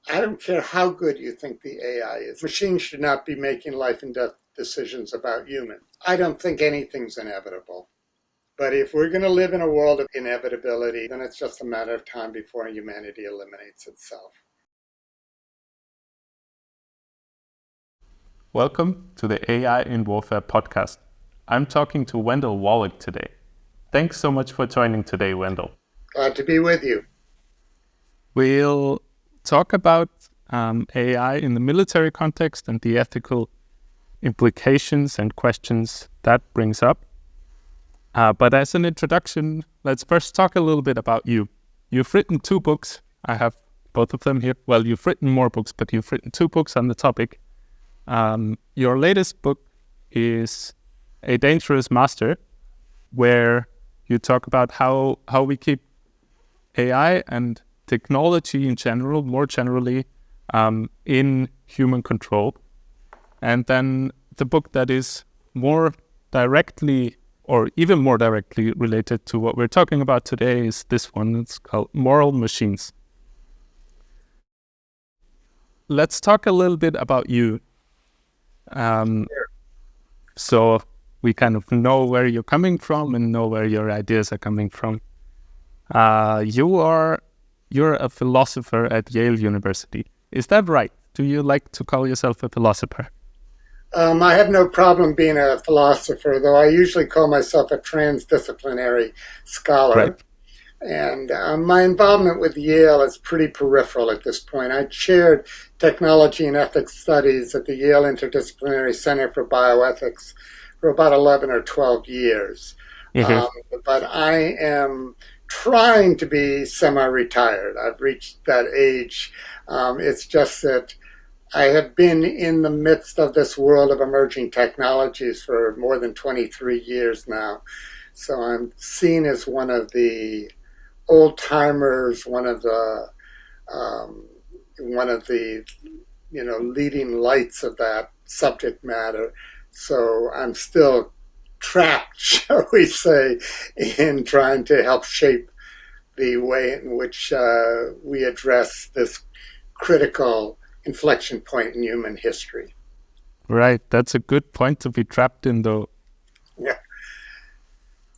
I don't care how good you think the AI is. Machines should not be making life and death decisions about humans. I don't think anything's inevitable. But if we're going to live in a world of inevitability, then it's just a matter of time before humanity eliminates itself. Welcome to the AI in Warfare podcast. I'm talking to Wendell Wallach today. Thanks so much for joining today, Wendell. Glad to be with you. We'll talk about AI in the military context and the ethical implications and questions that brings up. But as an introduction, let's first talk a little bit about you. You've written 2 books. I have both of them here. Well, you've written more books, but you've written 2 books on the topic. Your latest book is A Dangerous Master, where you talk about how we keep AI and technology in general, more generally, in human control. And then the book that is more directly or even more directly related to what we're talking about today is this one. It's called Moral Machines. Let's talk a little bit about you. So we kind of know where you're coming from and know where your ideas are coming from. You're a philosopher at Yale University. Is that right? Do you like to call yourself a philosopher? I have no problem being a philosopher, though I usually call myself a transdisciplinary scholar. Right. And my involvement with Yale is pretty peripheral at this point. I chaired technology and ethics studies at the Yale Interdisciplinary Center for Bioethics for about 11 or 12 years. But I am trying to be semi-retired. I've reached that age. It's just that I have been in the midst of this world of emerging technologies for more than 23 years now. So I'm seen as one of the old timers, one of the leading lights of that subject matter. So I'm still trapped, shall we say, in trying to help shape the way in which we address this critical inflection point in human history. Right. That's a good point to be trapped in, though. Yeah.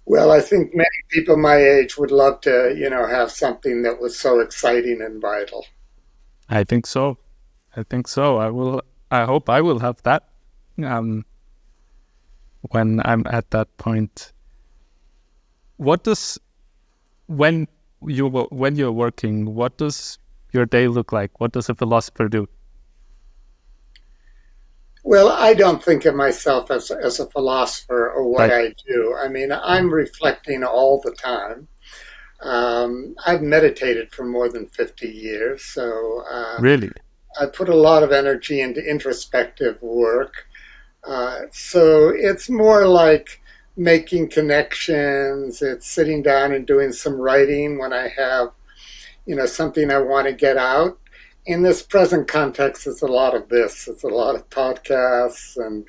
Well, I think many people my age would love to, have something that was so exciting and vital. I think so. I hope I will have that when I'm at that point. When you're working, what does your day look like? What does a philosopher do? Well, I don't think of myself as a philosopher or what Right. I do. I mean, I'm reflecting all the time. I've meditated for more than 50 years, so Really? I put a lot of energy into introspective work. So it's more like making connections. It's sitting down and doing some writing when I have, something I want to get out. In this present context, it's a lot of this. It's a lot of podcasts and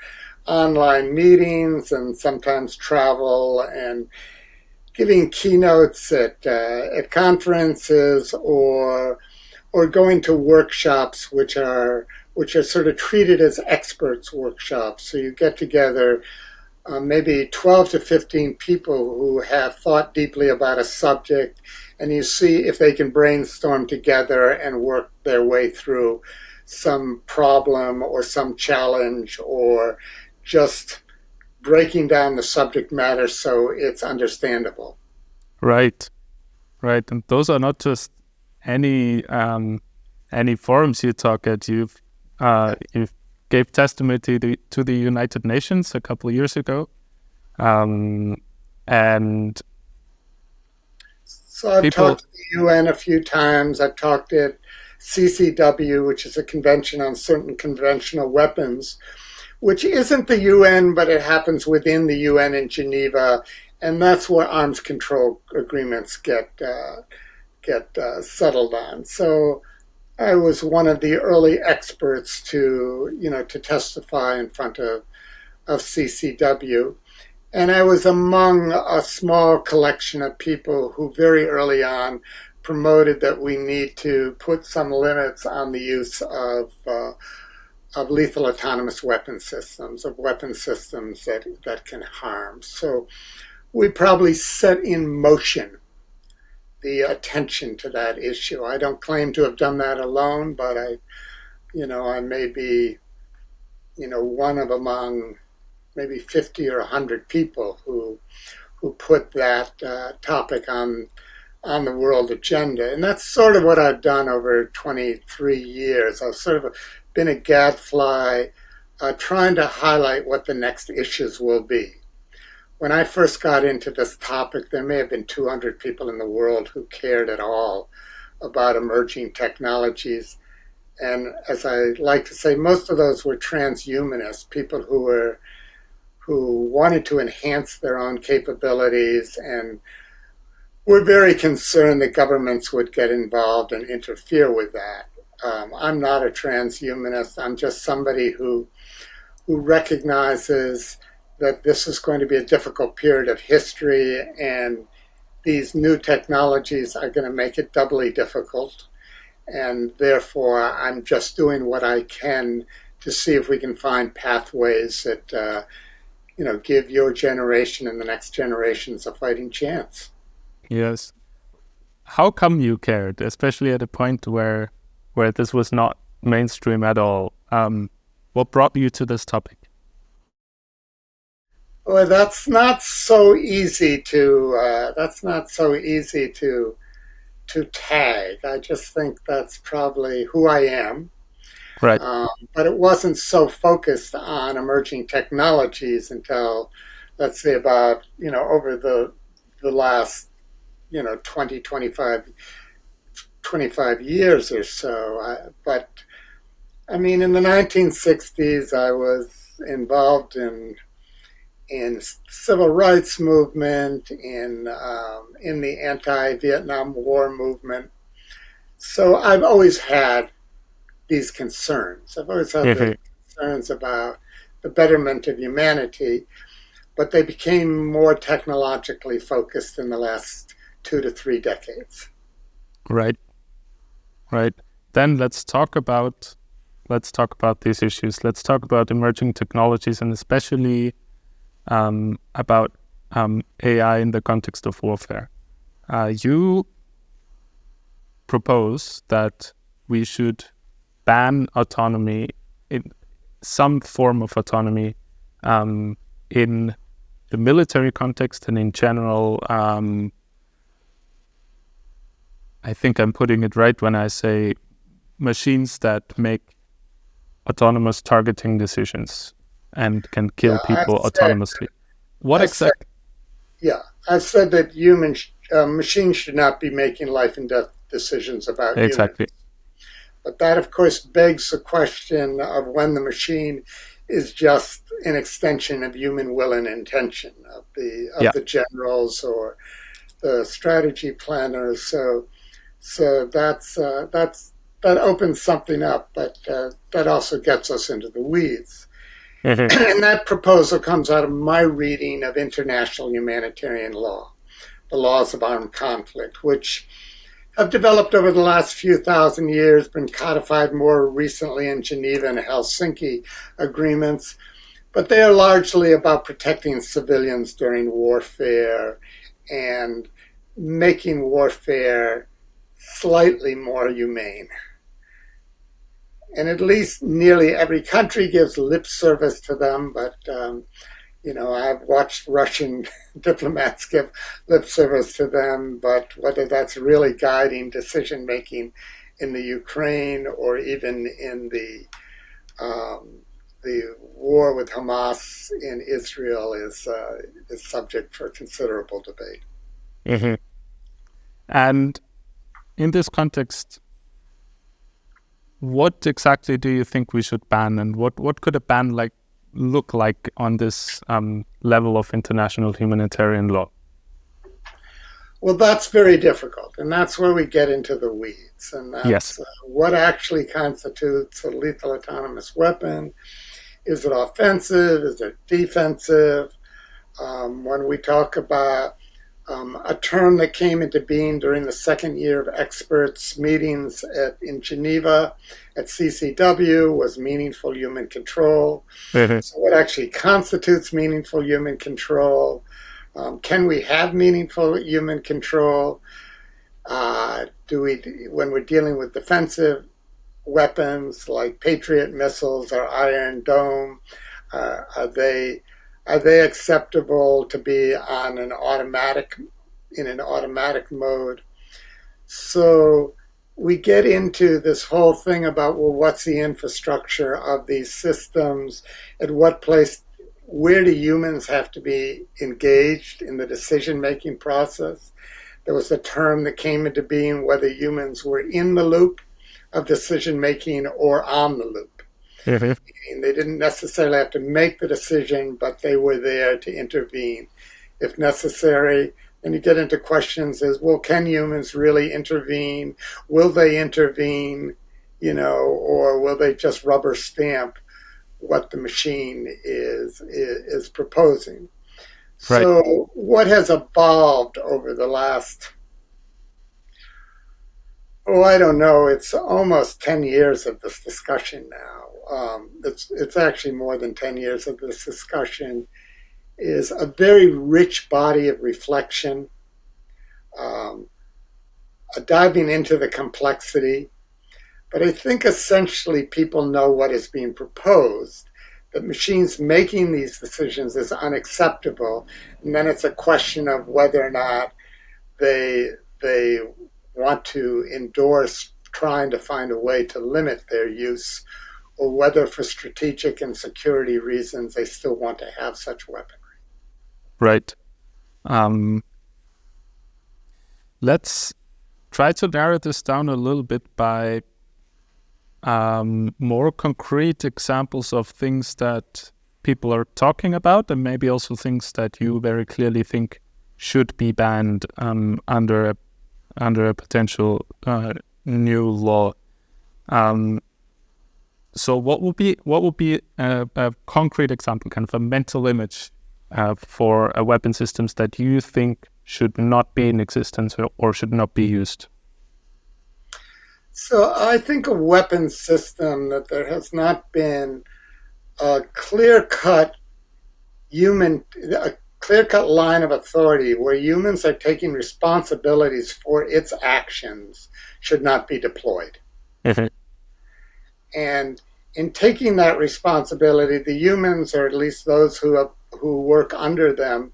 online meetings and sometimes travel and giving keynotes at conferences or going to workshops which are sort of treated as experts workshops. So you get together maybe 12 to 15 people who have thought deeply about a subject, and you see if they can brainstorm together and work their way through some problem or some challenge, or just breaking down the subject matter so it's understandable. Right. And those are not just any forums you talk at. You gave testimony to the United Nations a couple of years ago, and so I've talked to the UN a few times. I've talked at CCW, which is a convention on certain conventional weapons, which isn't the UN, but it happens within the UN in Geneva, and that's where arms control agreements get settled on. So I was one of the early experts to testify in front of CCW. And I was among a small collection of people who very early on promoted that we need to put some limits on the use of lethal autonomous weapon systems, of weapon systems that can harm. So we probably set in motion the attention to that issue. I don't claim to have done that alone, but I may be, one of among maybe 50 or 100 people who put that topic on the world agenda. And that's sort of what I've done over 23 years. I've sort of been a gadfly trying to highlight what the next issues will be. When I first got into this topic, there may have been 200 people in the world who cared at all about emerging technologies. And as I like to say, most of those were transhumanists, people who wanted to enhance their own capabilities and were very concerned that governments would get involved and interfere with that. I'm not a transhumanist. I'm just somebody who recognizes that this is going to be a difficult period of history, and these new technologies are going to make it doubly difficult. And therefore, I'm just doing what I can to see if we can find pathways that give your generation and the next generations a fighting chance. Yes. How come you cared, especially at a point where this was not mainstream at all? What brought you to this topic? Well, that's not so easy to tag. I just think that's probably who I am. Right. But it wasn't so focused on emerging technologies until, let's say, about over the last 20, 25 years or so. But I mean, in the 1960s, I was involved in civil rights movement, in the anti-Vietnam War movement. So I've always had these concerns. I've always had the concerns about the betterment of humanity, but they became more technologically focused in the last 2 to 3 decades. Right. Right. Then let's talk about these issues. Let's talk about emerging technologies, and especially about AI in the context of warfare. You propose that we should ban autonomy, in some form of autonomy, in the military context and in general. I think I'm putting it right when I say machines that make autonomous targeting decisions and can kill people autonomously. What exactly? I've said that machines should not be making life and death decisions about Exactly. humans. But that, of course, begs the question of when the machine is just an extension of human will and intention of the generals or the strategy planners. So that opens something up, but that also gets us into the weeds. And that proposal comes out of my reading of international humanitarian law, the laws of armed conflict, which have developed over the last few thousand years, been codified more recently in Geneva and Helsinki agreements, but they are largely about protecting civilians during warfare and making warfare slightly more humane. And at least nearly every country gives lip service to them, but I've watched Russian diplomats give lip service to them, but whether that's really guiding decision making in the Ukraine or even in the war with Hamas in Israel is subject for considerable debate. Mm-hmm. And in this context, what exactly do you think we should ban, and what could a ban look like on this level of international humanitarian law? Well, that's very difficult, and that's where we get into the weeds. And that's what actually constitutes a lethal autonomous weapon. Is it offensive? Is it defensive? When we talk about A term that came into being during the second year of experts meetings in Geneva at CCW was meaningful human control. Mhm. So, what actually constitutes meaningful human control? Can we have meaningful human control? Do we, when we're dealing with defensive weapons like Patriot missiles or Iron Dome, uh, are they are they acceptable to be on an automatic in an automatic mode? So we get into this whole thing about, well, what's the infrastructure of these systems? At what place, where do humans have to be engaged in the decision making process? There was a term that came into being whether humans were in the loop of decision making or on the loop. Mhm. And they didn't necessarily have to make the decision, but they were there to intervene if necessary. And you get into questions as, well, can humans really intervene? Will they intervene? Or will they just rubber stamp what the machine is proposing? Right. So what has evolved over the last, I don't know, it's almost 10 years of this discussion now. It's actually more than 10 years of this discussion, is a very rich body of reflection, um, diving into the complexity. But I think essentially people know what is being proposed. That machines making these decisions is unacceptable, and then it's a question of whether or not they want to endorse trying to find a way to limit their use, or whether for strategic and security reasons they still want to have such weapons. Right. Um, let's try to narrow this down a little bit by more concrete examples of things that people are talking about, and maybe also things that you very clearly think should be banned under a potential new law. So what would be a concrete example, kind of a mental image for a weapon systems that you think should not be in existence or should not be used? So I think a weapons system that there has not been a clear cut a clear cut line of authority where humans are taking responsibilities for its actions should not be deployed. Mhm. And in taking that responsibility, the humans, or at least those who work under them,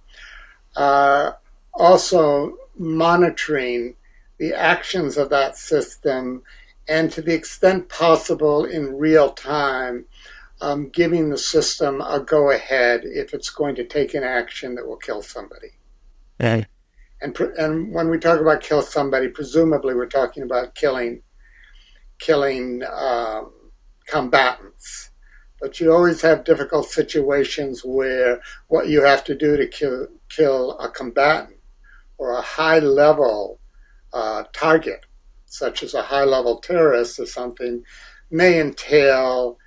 are also monitoring the actions of that system, and to the extent possible in real time, giving the system a go ahead if it's going to take an action that will kill somebody. Yeah. And when we talk about kill somebody, presumably we're talking about killing combatants. But you always have difficult situations where what you have to do to kill a combatant or a high level target, such as a high level terrorist or something, may entail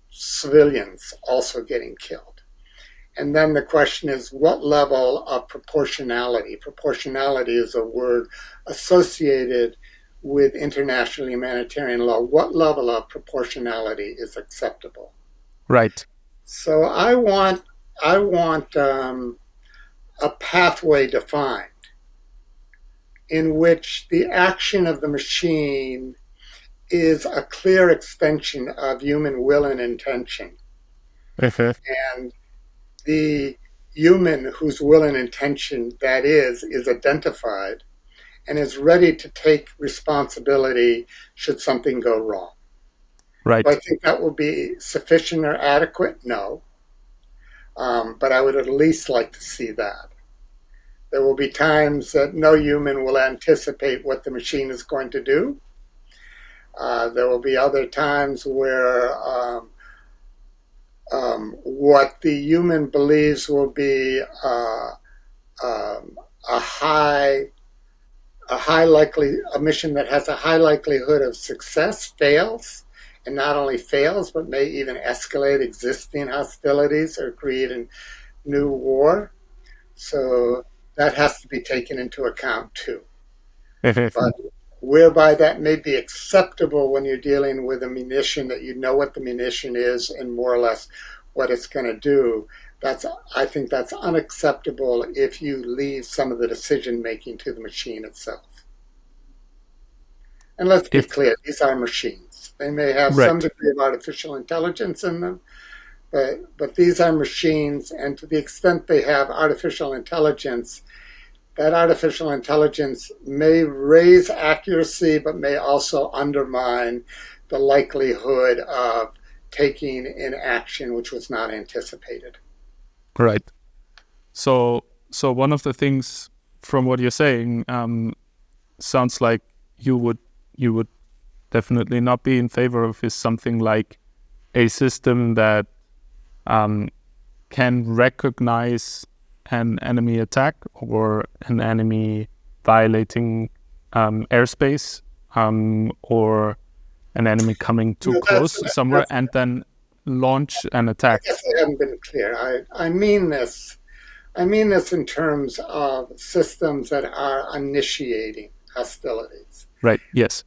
civilians also getting killed. And then the question is, what level of proportionality? Proportionality is a word associated with international humanitarian law. What level of proportionality is acceptable? Right. So I want a pathway defined in which the action of the machine is a clear extension of human will and intention. Mhm. And the human whose will and intention that is identified and is ready to take responsibility should something go wrong. Do I Right. think that will be sufficient or adequate? No. But I would at least like to see that. There will be times that no human will anticipate what the machine is going to do. There will be other times where what the human believes will be a high a mission that has a high likelihood of success fails, and not only fails but may even escalate existing hostilities or create a new war. So that has to be taken into account too. Mhm. But whereby that may be acceptable when you're dealing with a munition that you know what the munition is and more or less what it's going to do. I think that's unacceptable if you leave some of the decision making to the machine itself. And let's be If clear, these are machines. They may have some right, degree of artificial intelligence in them, but these are machines, and to the extent they have artificial intelligence, that artificial intelligence may raise accuracy, but may also undermine the likelihood of taking an action which was not anticipated. right. So one of the things from what you're saying sounds like you would you would definitely not be in favor of is something like a system that can recognize an enemy attack or an enemy violating airspace or an enemy coming too No, close somewhere and then launch an I attack. guess I haven't been clear. I mean this. I mean this in terms of systems that are initiating hostilities, Right. Yes.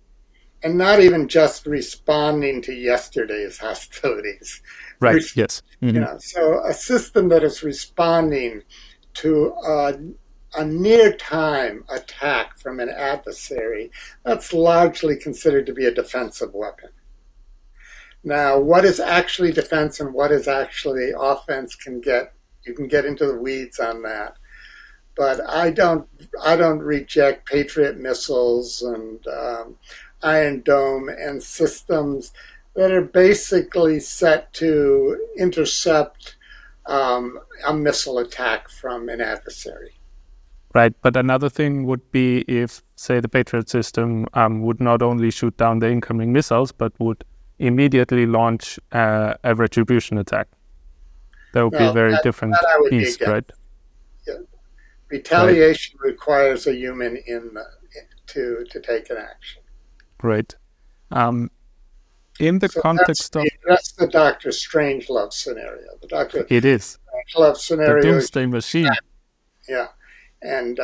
and not even just responding to yesterday's hostilities. Right. Yes. So a system that is responding to a near time attack from an adversary, that's largely considered to be a defensive weapon. Now, what is actually defense and what is actually offense you can get into the weeds on that. But I don't reject Patriot missiles and Iron Dome and systems that are basically set to intercept a missile attack from an adversary. Right. But another thing would be if, say, the Patriot system would not only shoot down the incoming missiles, but would immediately launch a retribution attack. That would be a Now, very that different I would be beast, against. right? Yeah. Right. Retaliation requires a human to take an action. Right. In the So context of that's the Doctor Strangelove scenario. The Doctor it is Strangelove the scenario, doomsday machine. yeah. And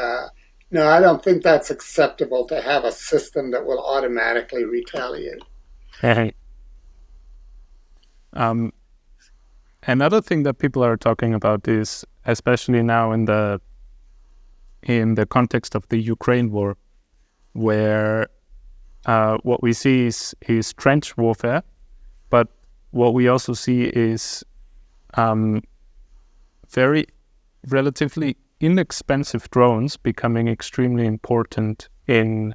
no, I don't think that's acceptable to have a system that will automatically retaliate. um, Another thing that people are talking about is, especially now in the context of the Ukraine war, where what we see is trench warfare, but what we also see is very relatively inexpensive drones becoming extremely important in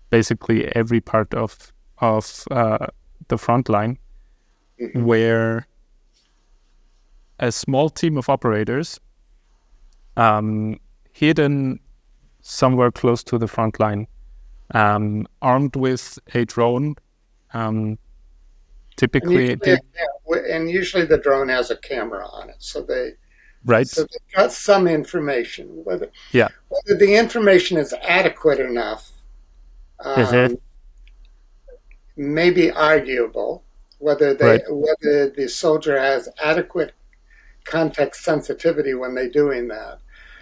basically every part of the front line, Mm-hmm. where a small team of operators hidden somewhere close to the front line, armed with a drone, typically And usually the drone has a camera on it, so right, they've got some information. yeah, Whether the information is adequate enough Mhm. may be arguable. Whether right, the soldier has adequate context sensitivity when they're doing that.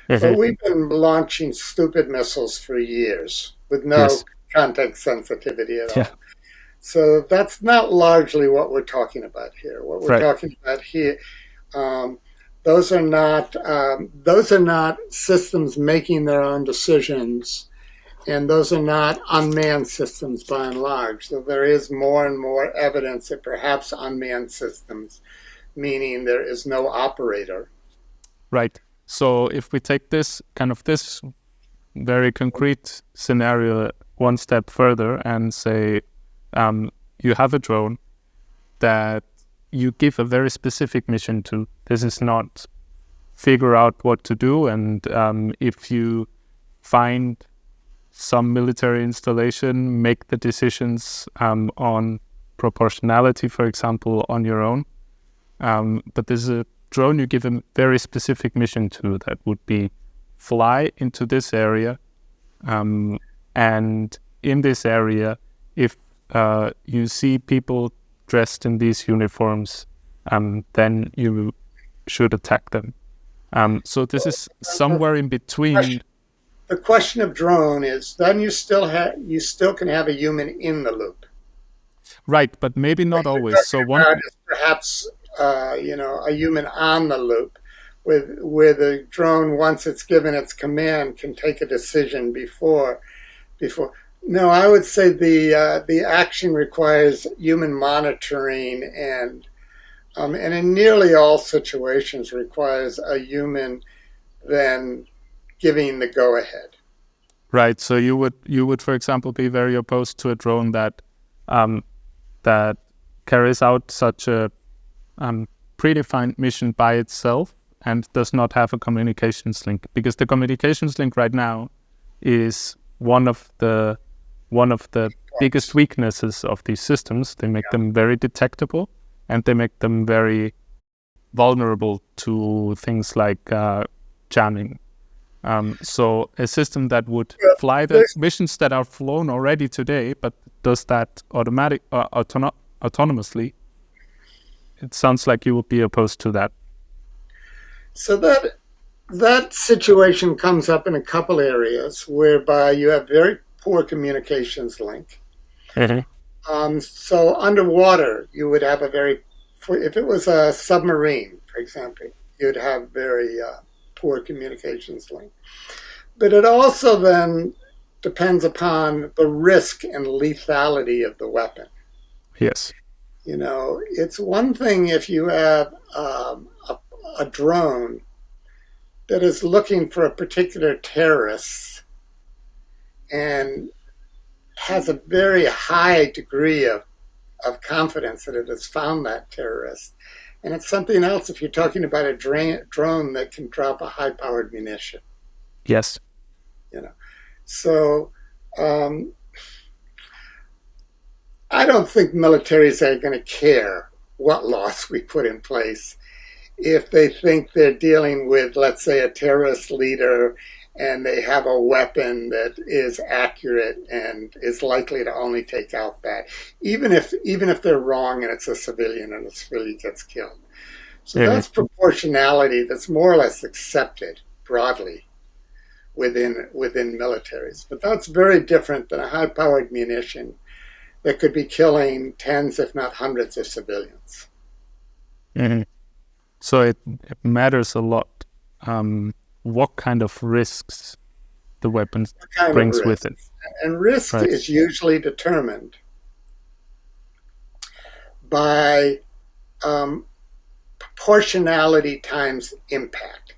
But Mhm. we've been launching stupid missiles for years with no yes, context sensitivity at yeah, all. So that's not largely what we're talking about here. What we're right, talking about here, um, those are not systems making their own decisions, and those are not unmanned systems by and large. So there is more and more evidence that perhaps unmanned systems, meaning there is no operator. right. So if we take this very concrete scenario one step further and say you have a drone that you give a very specific mission to. This is not figure out what to do, and if you find some military installation, make the decisions on proportionality, for example, on your own. But there's a drone you give a very specific mission to that would be fly into this area, and in this area, if you see people dressed in these uniforms, then you should attack them. So this is somewhere in between. The question of drone is then you still can have a human in the loop. Right, but maybe What not you're always. So talking one, about is perhaps a human on the loop, with the drone once it's given its command can take a decision before. No, I would say the action requires human monitoring and in nearly all situations requires a human then giving the go ahead. right. So you would, for example, be very opposed to a drone um, that carries out such a predefined mission by itself and does not have a communications link, because the communications link right now is one of the biggest weaknesses of these systems. They make them very detectable, and they make them very vulnerable to things like jamming. So a system that would fly the missions that are flown already today, but does that autonomously, it sounds like you would be opposed to that. So that situation comes up in a couple areas whereby you have very poor communications link. Mm-hmm. So underwater, you would have if it was a submarine, for example, you'd have very poor communications link. But it also then depends upon the risk and lethality of the weapon. Yes. It's one thing if you have a drone that is looking for a particular terrorist and has a very high degree of confidence that it has found that terrorist. And it's something else if you're talking about a drone that can drop a high powered munition. Yes. You know, so I don't think militaries are going to care what laws we put in place if they think they're dealing with, let's say, a terrorist leader and they have a weapon that is accurate and is likely to only take out that, even if they're wrong and it's a civilian and a civilian gets killed. So Mm-hmm. that's proportionality that's more or less accepted broadly within militaries. But that's very different than a high-powered munition that could be killing tens, if not hundreds, of civilians. Mm-hmm. So it matters a lot what kind of risks the weapon Kind of brings with risk. it. And risk Right. is usually determined by proportionality times impact.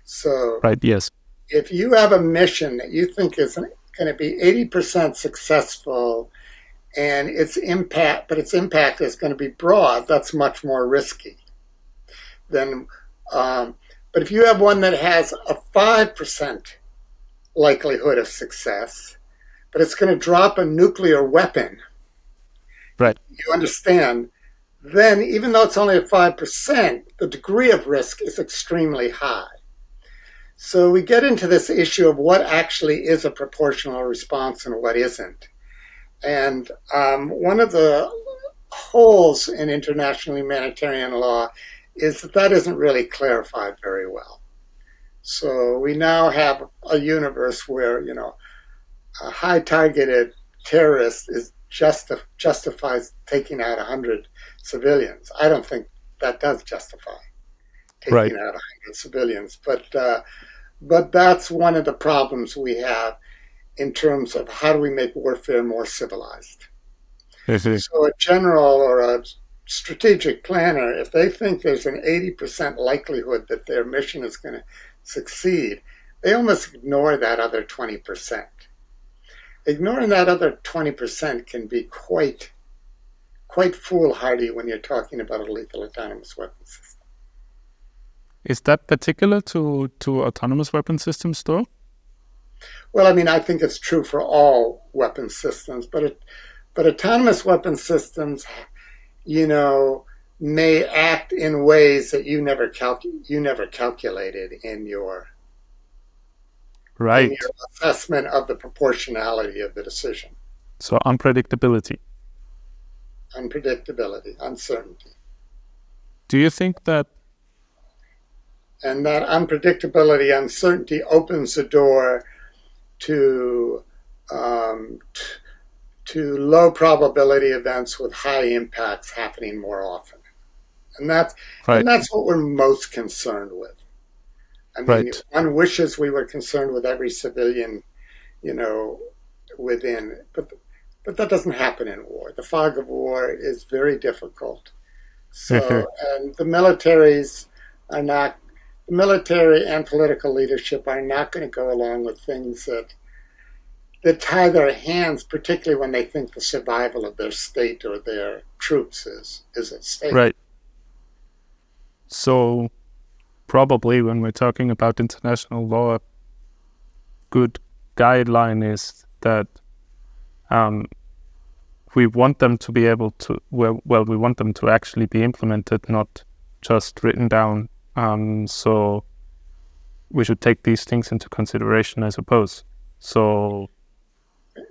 So Right. Yes. if you have a mission that you think is going to be 80% successful and its impact is going to be broad, that's much more risky than. But if you have one that has a 5% likelihood of success, but it's going to drop a nuclear weapon, Right. you understand, then even though it's only at 5%, the degree of risk is extremely high. So we get into this issue of what actually is a proportional response and what isn't. And one of the holes in international humanitarian law is that isn't really clarified very well. So we now have a universe where, a high targeted terrorist justifies taking out 100 civilians. I don't think that does justify Right. taking out 100 civilians, but that's one of the problems we have in terms of how do we make warfare more civilized. Mm-hmm. So a general or a strategic planner, if they think there's an 80% likelihood that their mission is going to succeed, they almost ignore that other 20%. Ignoring that other 20% can be quite foolhardy when you're talking about a lethal autonomous weapon system. Is that particular to autonomous weapon systems, though? Well, I mean, I think it's true for all weapon systems, but autonomous weapon systems, may act in ways that you never calculated in Right. your assessment of the proportionality of the decision. So unpredictability. Unpredictability, uncertainty. Do you think that And that unpredictability, uncertainty opens the door to um, to low probability events with high impacts happening more often. And that's Right. what we're most concerned with. I mean, Right. one wishes we were concerned with every civilian, you know, within, but that doesn't happen in war. The fog of war is very difficult. Mhm. So, and the military and political leadership are not going to go along with things that tie their hands, particularly when they think the survival of their state or their troops is at stake. Right. So probably when we're talking about international law, a good guideline is that um, we want them to be able to, well, we want them to actually be implemented, not just written down. So we should take these things into consideration, I suppose. So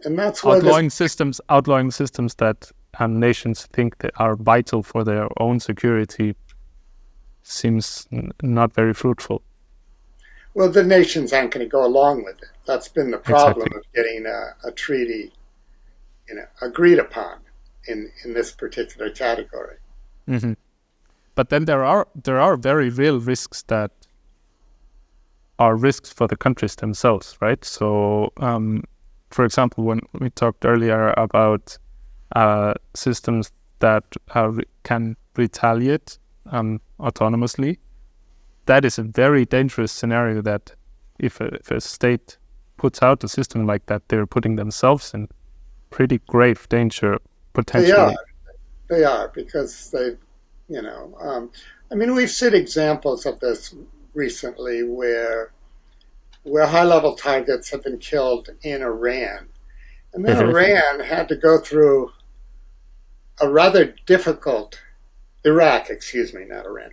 And that's where this outlawing systems that nations think that are vital for their own security seems not very fruitful. well, the nations aren't going to go along with it. That's been the problem Exactly. of getting a treaty, agreed upon in this particular category. Hmm. But then there are very real risks that are risks for the countries themselves, right? So, for example, when we talked earlier about systems that can retaliate autonomously, that is a very dangerous scenario. That if a state puts out a system like that, they're putting themselves in pretty grave danger They are, potentially. they are, because I mean, we've seen examples of this recently where high level targets have been killed in Iran. And then Hmm. Iran had to go through a rather difficult, Iraq, excuse me, not Iran.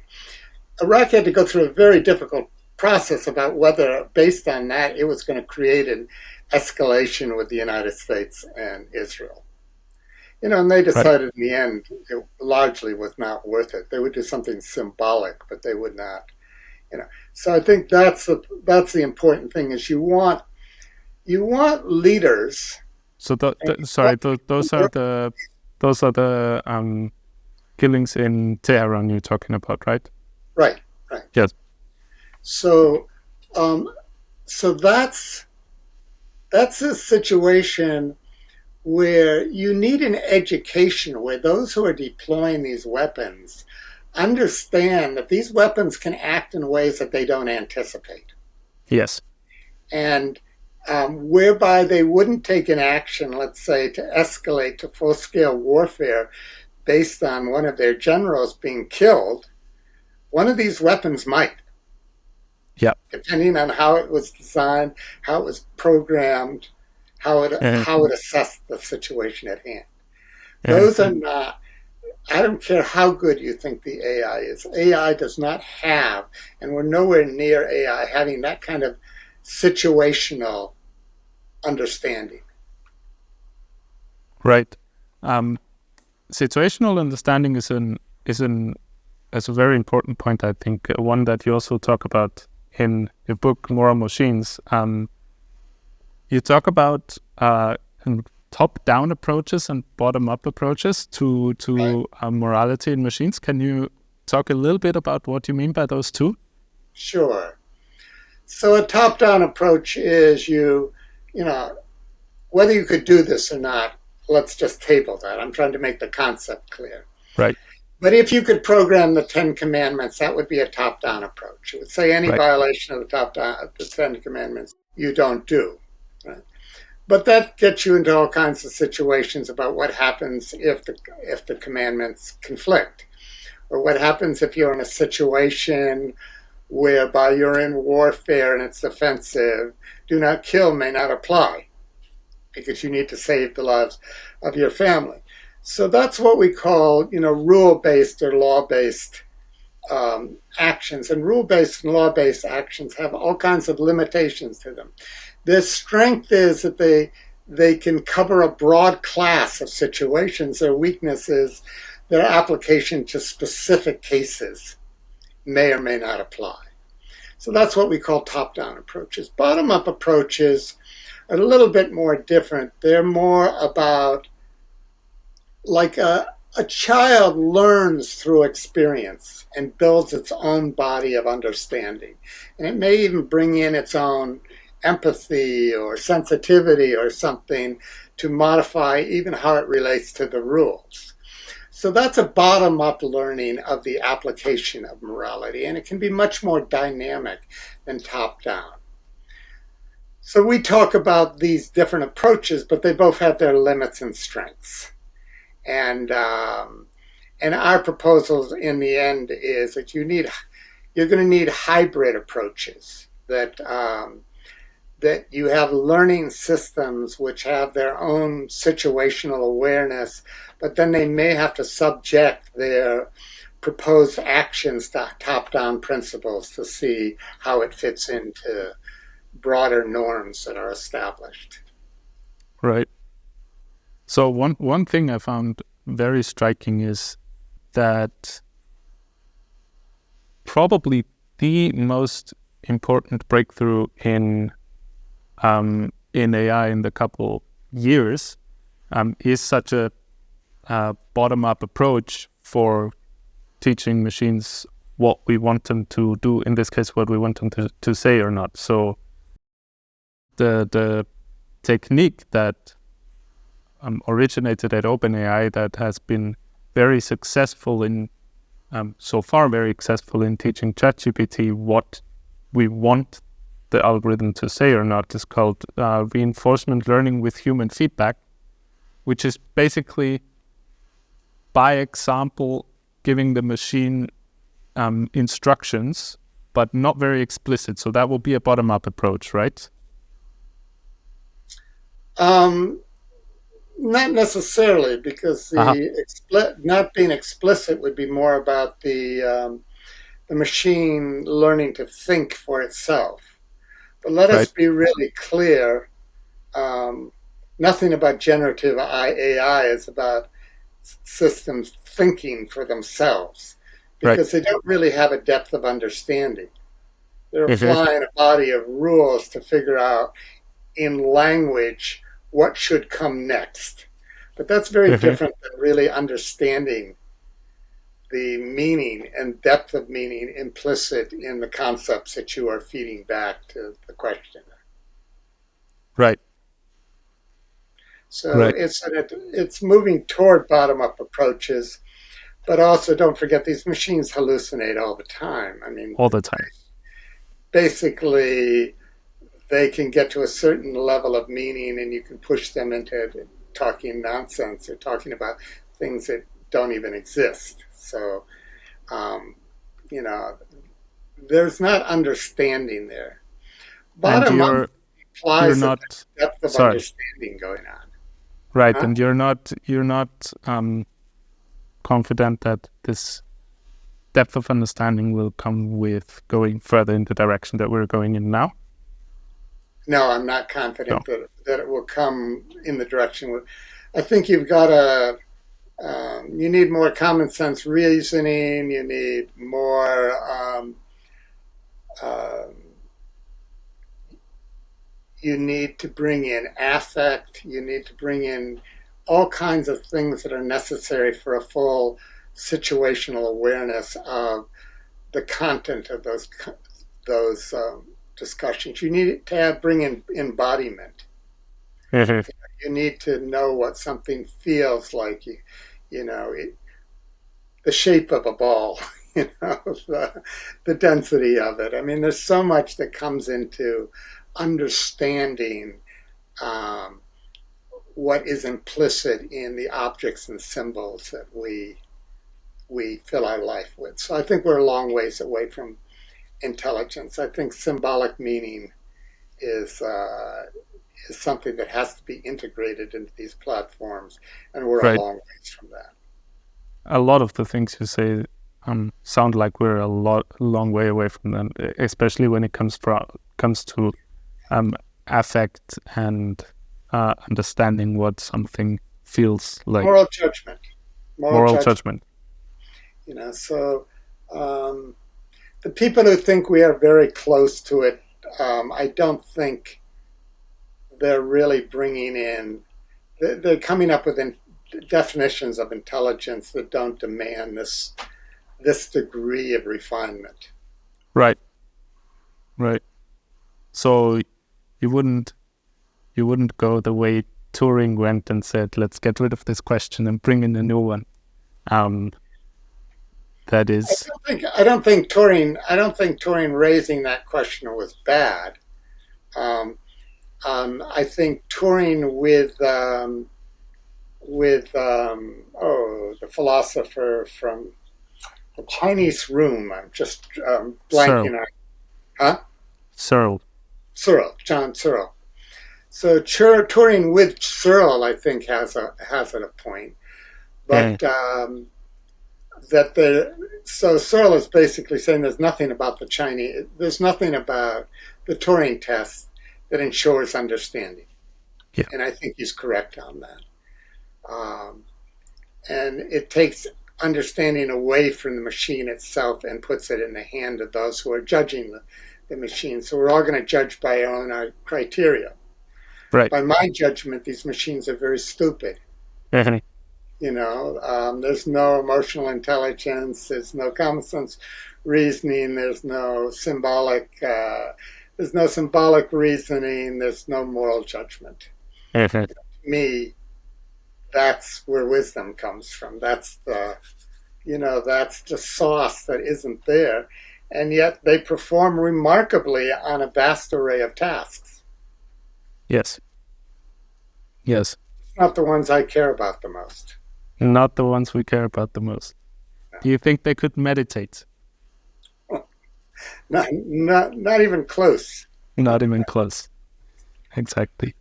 Iraq had to go through a very difficult process about whether, based on that, it was going to create an escalation with the United States and Israel. And they Right. decided in the end it largely was not worth it. They would do something symbolic, but they would not. So I think that's the important thing is you want leaders. So sorry, those are the killings in Tehran you're talking about, right? Right, right. Yes. So, um, so that's a situation where you need an education where those who are deploying these weapons understand that these weapons can act in ways that they don't anticipate, Yes. and whereby they wouldn't take an action, let's say, to escalate to full scale warfare based on one of their generals being killed. One of these weapons might, Yeah. depending on how it was designed, how it was programmed, Uh, how it assessed the situation at hand. uh, Those are not. I don't care how good you think the AI is. AI does not have, and we're nowhere near AI having that kind of situational understanding. right. Um, Situational understanding is a very important point. I think one that you also talk about in your book, Moral Machines. You talk about top-down approaches and bottom-up approaches Right? to morality in machines. Can you talk a little bit about what you mean by those two? Sure. So a top-down approach is you know, whether you could do this or not. Let's just table that. I'm trying to make the concept clear. Right. But if you could program the Ten Commandments, that would be a top-down approach. It would say any Right. violation of the Ten Commandments you don't do. Right? But that gets you into all kinds of situations about what happens if the commandments conflict, or what happens if you're in a situation whereby you're in warfare and it's offensive. Do not kill may not apply because you need to save the lives of your family. So that's what we call, rule-based or law-based actions. And rule-based and law-based actions have all kinds of limitations to them. Their strength is that they can cover a broad class of situations. Their weakness is their application to specific cases may or may not apply. So that's what we call top-down approaches. Bottom-up approaches are a little bit more different. They're more about like a child learns through experience and builds its own body of understanding. And it may even bring in its own empathy or sensitivity or something to modify even how it relates to the rules. So that's a bottom up learning of the application of morality, and it can be much more dynamic than top down. So we talk about these different approaches, but they both have their limits and strengths. And and our proposal in the end is that you're going to need hybrid approaches that you have learning systems which have their own situational awareness, but then they may have to subject their proposed actions to top-down principles to see how it fits into broader norms that are established. Right. So one thing I found very striking is that probably the most important breakthrough in AI in the couple years is such a bottom-up approach for teaching machines what we want them to do. In this case, what we want them to say or not. So the technique that originated at OpenAI that has been very successful in so far very successful in teaching ChatGPT what we want the algorithm to say or not is called reinforcement learning with human feedback, which is basically by example giving the machine instructions, but not very explicit. So that will be a bottom-up approach, right? Not necessarily, because not being explicit would be more about the machine learning to think for itself. But let us Right. be really clear. Nothing about generative AI is about systems thinking for themselves, Right. because they don't really have a depth of understanding. They're Mm-hmm. applying a body of rules to figure out in language what should come next. But that's very Mm-hmm. different than really understanding the meaning and depth of meaning implicit in the concepts that you are feeding back to the questioner. Right. So Right. it's moving toward bottom up approaches, but also don't forget these machines hallucinate all the time. I mean, All the time. basically, they can get to a certain level of meaning, and you can push them into talking nonsense or talking about things that don't even exist. So, um, you know, there's not understanding there. And Bottom up you're implies that not there's depth of sorry. understanding going on. Right. Huh? And you're not confident that this depth of understanding will come with going further in the direction that we're going in now? No, I'm not No. confident that it will come in the direction. I think you've got to. You need more common sense reasoning. You need more. Um, you need to bring in affect. You need to bring in all kinds of things that are necessary for a full situational awareness of the content of those discussions. You need to bring in embodiment. Mhm. You need to know what something feels like. The shape of a ball. The density of it. I mean, there's so much that comes into understanding um, what is implicit in the objects and symbols that we fill our life with. So I think we're a long ways away from intelligence. I think symbolic meaning is is something that has to be integrated into these platforms, and we're a Right. long ways from that. A lot of the things you say sound like we're a long way away from them, especially when it comes to um, affect and understanding what something feels like. Moral judgment, moral Moral judgment. judgment. So um, the people who think we are very close to it, I don't think they're really bringing in. They're coming up with definitions of intelligence that don't demand this degree of refinement. Right, right. So you wouldn't you wouldn't go the way Turing went and said, "Let's get rid of this question and bring in a new one." Um, that is, I don't think Turing raising that question was bad. Um, I think Turing the philosopher from the Chinese Room. I'm just Searle, blanking on, huh? Searle. Searle, John Searle. So Turing with Searle, I think, has it a point, Yeah, but that the so Searle is basically saying there's nothing about the Turing test that ensures understanding, yeah, and I think he's correct on that. Um, and it takes understanding away from the machine itself and puts it in the hand of those who are judging the machine. So we're all going to judge by our own criteria. right. By my judgment, these machines are very stupid. Mhm. There's no emotional intelligence, there's no common sense reasoning, there's no symbolic reasoning, there's no moral judgment. Mhm. To me, that's where wisdom comes from. That's the sauce that isn't there. And yet they perform remarkably on a vast array of tasks. Yes, yes. Not the ones I care about the most. Not the ones we care about the most. No. Do you think they could meditate? Not even close. Not even close. Exactly.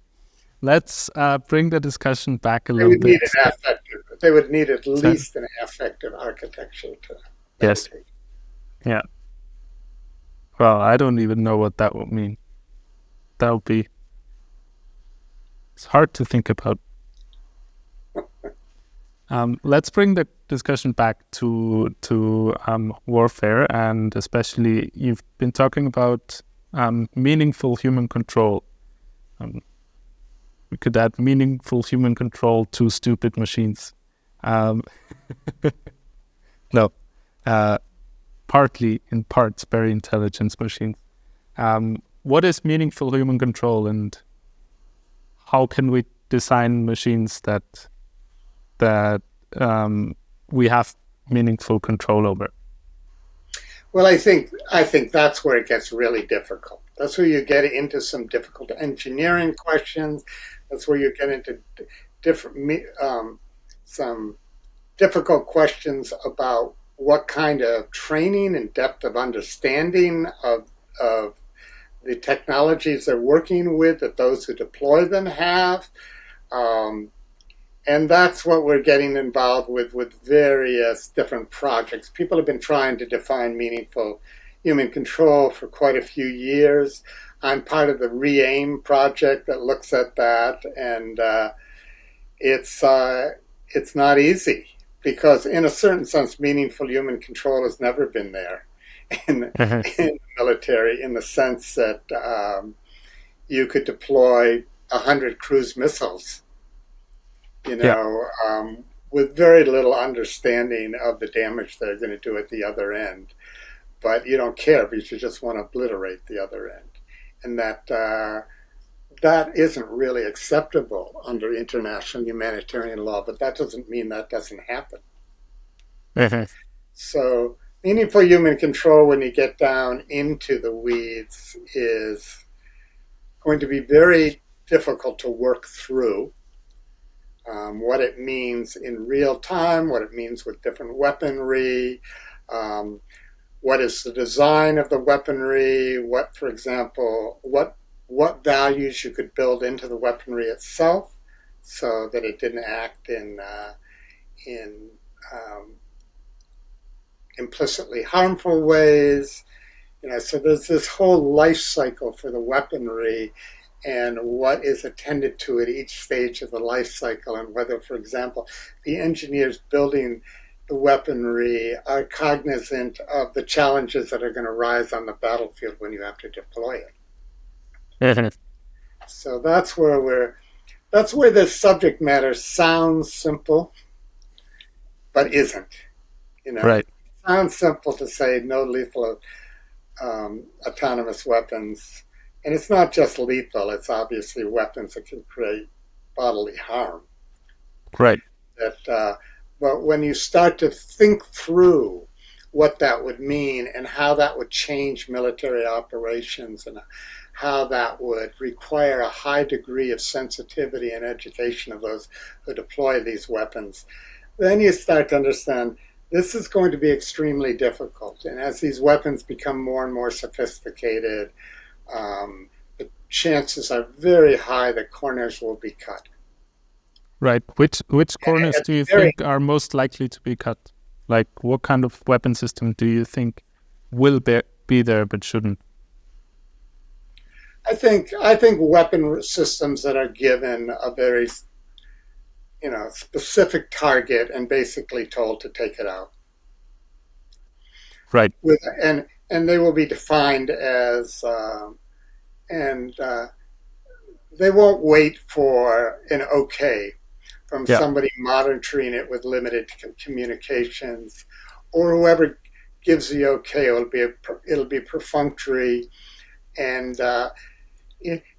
Let's bring the discussion back a They little would need bit. an affective. They would need at So, least an affective architecture to yes, meditate. yeah. Well, I don't even know what that would mean. That would be. It's hard to think about. Let's bring the discussion back to warfare, and especially you've been talking about meaningful human control. Um, we could add meaningful human control to stupid machines. Um, no, partly in parts very intelligent machines. What is meaningful human control, and how can we design machines that we have meaningful control over? Well, I think that's where it gets really difficult. That's where you get into some difficult engineering questions. That's where you get into different some difficult questions about what kind of training and depth of understanding of the technologies they're working with that those who deploy them have. Um, and that's what we're getting involved with various different projects. People have been trying to define meaningful human control for quite a few years. I'm part of the REAIM project that looks at that, and it's not easy because, in a certain sense, meaningful human control has never been there in, in the military, in the sense that you could deploy 100 cruise missiles, you Yeah. know, with very little understanding of the damage they're going to do at the other end. But you don't care because you just want to obliterate the other end. And that isn't really acceptable under international humanitarian law, but that doesn't mean that doesn't happen. So, meaningful human control, when you get down into the weeds, is going to be very difficult to work through. What it means in real time, what it means with different weaponry, um, what is the design of the weaponry, for example, what values you could build into the weaponry itself, so that it didn't act in implicitly harmful ways. So there's this whole life cycle for the weaponry and what is attended to at each stage of the life cycle, and whether, for example, the engineers building the weaponry are cognizant of the challenges that are going to rise on the battlefield when you have to deploy it. Mhm. So that's where the subject matter sounds simple, but isn't. You know, Right. it sounds simple to say no lethal autonomous weapons, and it's not just lethal; it's obviously weapons that can create bodily harm. Right. That, but when you start to think through what that would mean and how that would change military operations and how that would require a high degree of sensitivity and education of those who deploy these weapons, then you start to understand this is going to be extremely difficult. And as these weapons become more and more sophisticated, the chances are very high that corners will be cut. Right. Which And corners at do the you very think are most likely to be cut? Like, what kind of weapon system do you think will be there but shouldn't? I think weapon systems that are given a very specific target and basically told to take it out Right. with and they will be defined as and they won't wait for an okay from Yeah. somebody monitoring it with limited communications, or whoever gives the okay. It'll be perfunctory, and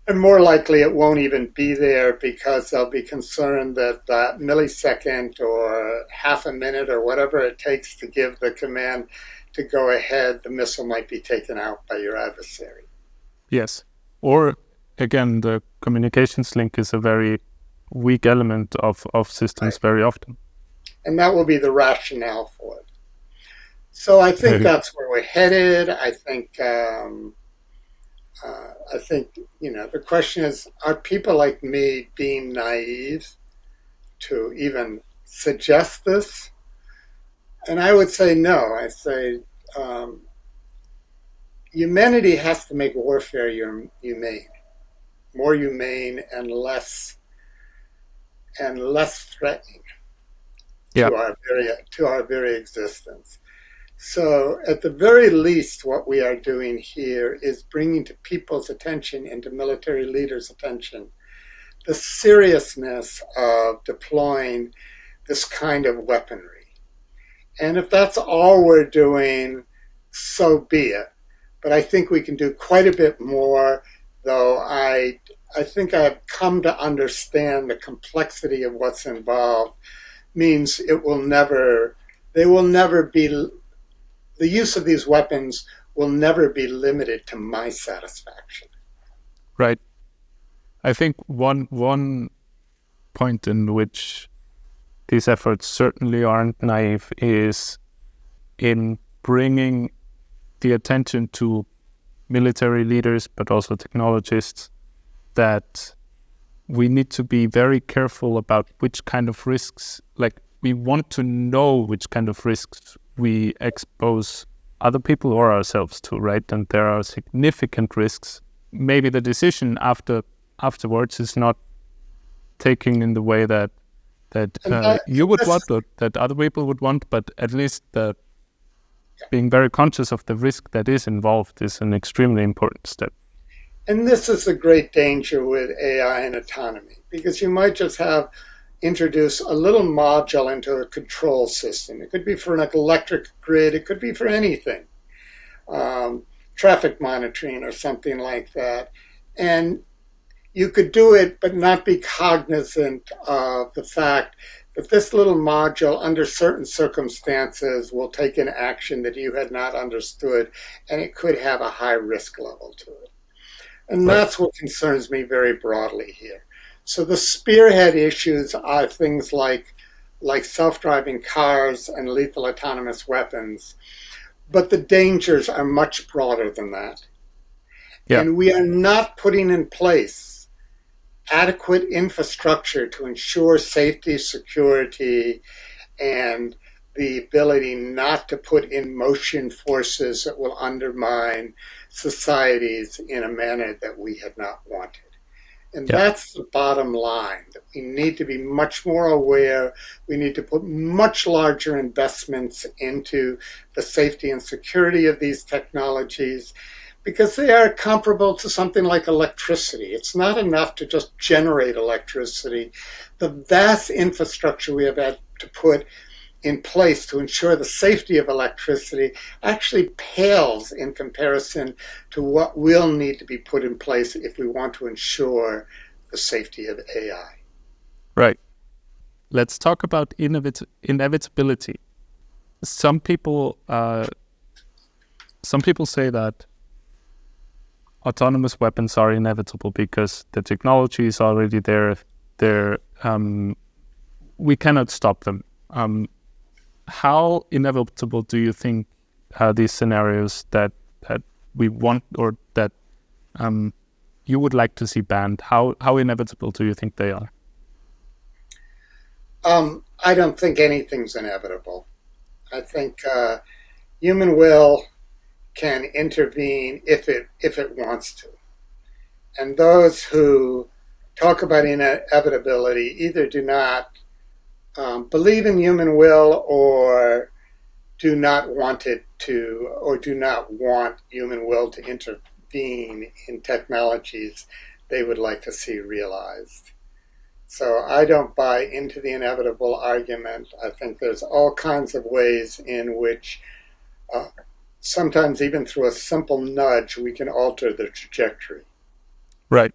and more likely it won't even be there because they'll be concerned that that millisecond or half a minute or whatever it takes to give the command to go ahead, the missile might be taken out by your adversary. Yes. Or again, the communications link is a very weak element of systems Right. very often. And that will be the rationale for it. So I think that's where we're headed. I think the question is: are people like me being naive to even suggest this? And I would say no. I say um, humanity has to make warfare humane, more humane and less threatening Yeah. to our very existence. So, at the very least, what we are doing here is bringing to people's attention and to military leaders' attention the seriousness of deploying this kind of weaponry. And if that's all we're doing, so be it. But I think we can do quite a bit more, though I think I've come to understand the complexity of what's involved means they will never be, the use of these weapons will never be limited to my satisfaction. Right. I think one point in which these efforts certainly aren't naive is in bringing the attention to military leaders, but also technologists, that we need to be very careful about which kind of risks, like we want to know which kind of risks we expose other people or ourselves to, right? And there are significant risks. Maybe the decision afterwards is not taken in the way that And that, you would this, want or that other people would want, but at least being very conscious of the risk that is involved is an extremely important step. and this is the great danger with AI and autonomy, because you might just have introduce a little module into a control system. It could be for an electric grid, it could be for anything, um, traffic monitoring or something like that. And you could do it, but not be cognizant of the fact that this little module, under certain circumstances, will take an action that you had not understood, and it could have a high risk level to it. And Right. that's what concerns me very broadly here. So the spearhead issues are things like self-driving cars and lethal autonomous weapons, but the dangers are much broader than that. Yeah. And we are not putting in place adequate infrastructure to ensure safety, security, and the ability not to put in motion forces that will undermine societies in a manner that we had not wanted. And Yeah. that's the bottom line. We need to be much more aware. We need to put much larger investments into the safety and security of these technologies because they are comparable to something like electricity. It's not enough to just generate electricity. The vast infrastructure we have had to put in place to ensure the safety of electricity actually pales in comparison to what will need to be put in place if we want to ensure the safety of AI. Right. Let's talk about inevitability. Some people, some people say that autonomous weapons are inevitable because the technology is already there. We cannot stop them. How inevitable do you think these scenarios that we want or that you would like to see banned? How inevitable do you think they are? I don't think anything's inevitable. I think human will can intervene if it wants to, and those who talk about inevitability either do not believe in human will or do not want it to, or do not want human will to intervene in technologies they would like to see realized. So I don't buy into the inevitable argument. I think there's all kinds of ways in which, uh, sometimes even through a simple nudge, we can alter the trajectory. Right.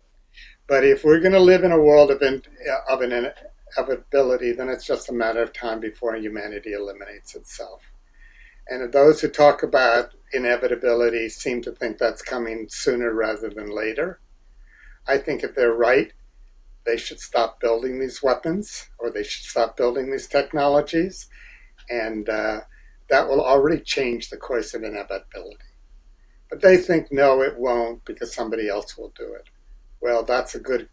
But if we're going to live in a world of an inevitability, then it's just a matter of time before humanity eliminates itself. And those who talk about inevitability seem to think that's coming sooner rather than later. I think if they're right, they should stop building these weapons or they should stop building these technologies. And that will already change the course of inevitability. But they think, no, it won't because somebody else will do it. Well, that's a good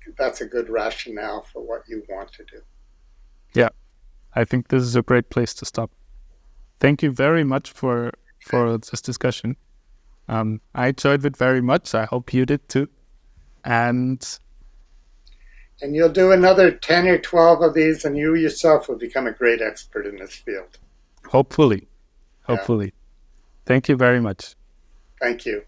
rationale for what you want to do. Yeah. I think this is a great place to stop. Thank you very much for this discussion. I enjoyed it very much. I hope you did too. And And you'll do another 10 or 12 of these, and you yourself will become a great expert in this field. hopefully, Yeah. hopefully. Thank you very much. Thank you.